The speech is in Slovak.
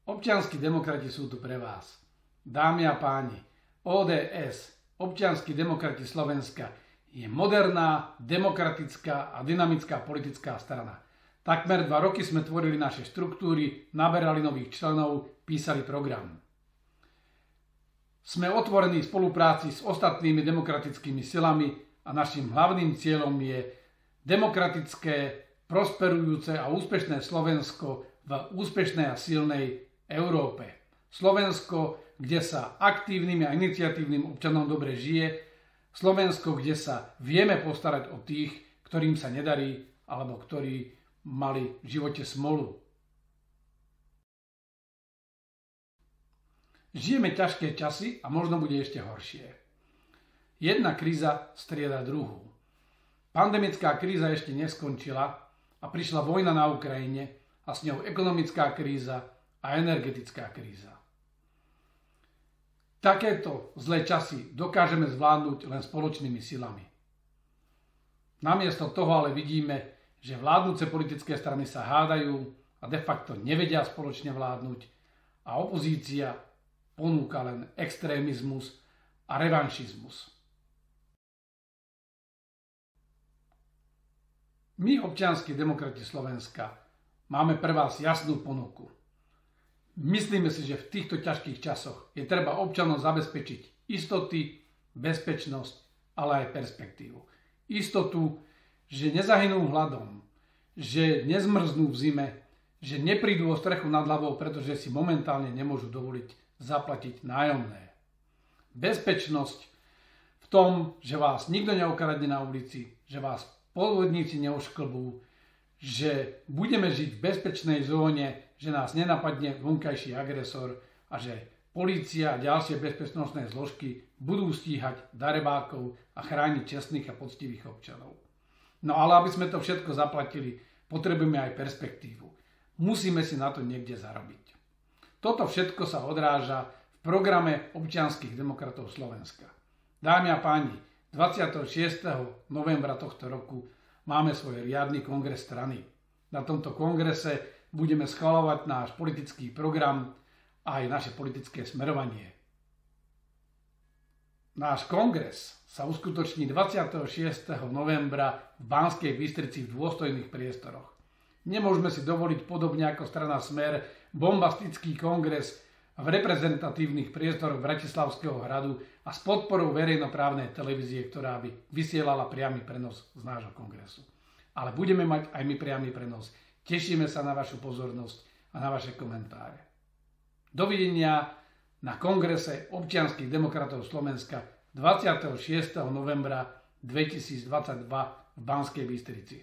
Občianski demokrati sú tu pre vás. Dámy a páni, ODS, Občianski demokrati Slovenska, je moderná, demokratická a dynamická politická strana. Takmer 2 roky sme tvorili naše štruktúry, naberali nových členov, písali program. Sme otvorení v spolupráci s ostatnými demokratickými silami a našim hlavným cieľom je demokratické, prosperujúce a úspešné Slovensko v úspešnej a silnej Európe. Slovensko, kde sa aktívnym a iniciatívnym občanom dobre žije. Slovensko, kde sa vieme postarať o tých, ktorým sa nedarí alebo ktorí mali v živote smolu. Žijeme ťažké časy a možno bude ešte horšie. Jedna kríza strieda druhú. Pandemická kríza ešte neskončila a prišla vojna na Ukrajine a s ňou ekonomická kríza a energetická kríza. Takéto zlé časy dokážeme zvládnuť len spoločnými silami. Namiesto toho ale vidíme, že vládnuce politické strany sa hádajú a de facto nevedia spoločne vládnuť a opozícia ponúka len extrémizmus a revanšizmus. My, Občianski demokrati Slovenska, máme pre vás jasnú ponuku. Myslíme si, že v týchto ťažkých časoch je treba občanom zabezpečiť istoty, bezpečnosť, ale aj perspektívu. Istotu, že nezahynú hladom, že nezmrznú v zime, že neprídu o strechu nad hlavou, pretože si momentálne nemôžu dovoliť zaplatiť nájomné. Bezpečnosť v tom, že vás nikto neokradne na ulici, že vás podvodníci neošklbú, že budeme žiť v bezpečnej zóne, že nás nenapadne vonkajší agresor a že polícia a ďalšie bezpečnostné zložky budú stíhať darebákov a chrániť čestných a poctivých občanov. No ale aby sme to všetko zaplatili, potrebujeme aj perspektívu. Musíme si na to niekde zarobiť. Toto všetko sa odráža v programe Občianskych demokratov Slovenska. Dámy a páni, 26. novembra tohto roku máme svoj riadny kongres strany. Na tomto kongrese budeme schvaľovať náš politický program a aj naše politické smerovanie. Náš kongres sa uskutoční 26. novembra v Banskej Bystrici v dôstojných priestoroch. Nemôžeme si dovoliť podobne ako strana Smer bombastický kongres v reprezentatívnych priestoroch Bratislavského hradu a s podporou verejnoprávnej televízie, ktorá by vysielala priamy prenos z nášho kongresu. Ale budeme mať aj my priamy prenos. Tešíme sa na vašu pozornosť a na vaše komentáre. Dovidenia na kongrese Občianskych demokratov Slovenska 26. novembra 2022 v Banskej Bystrici.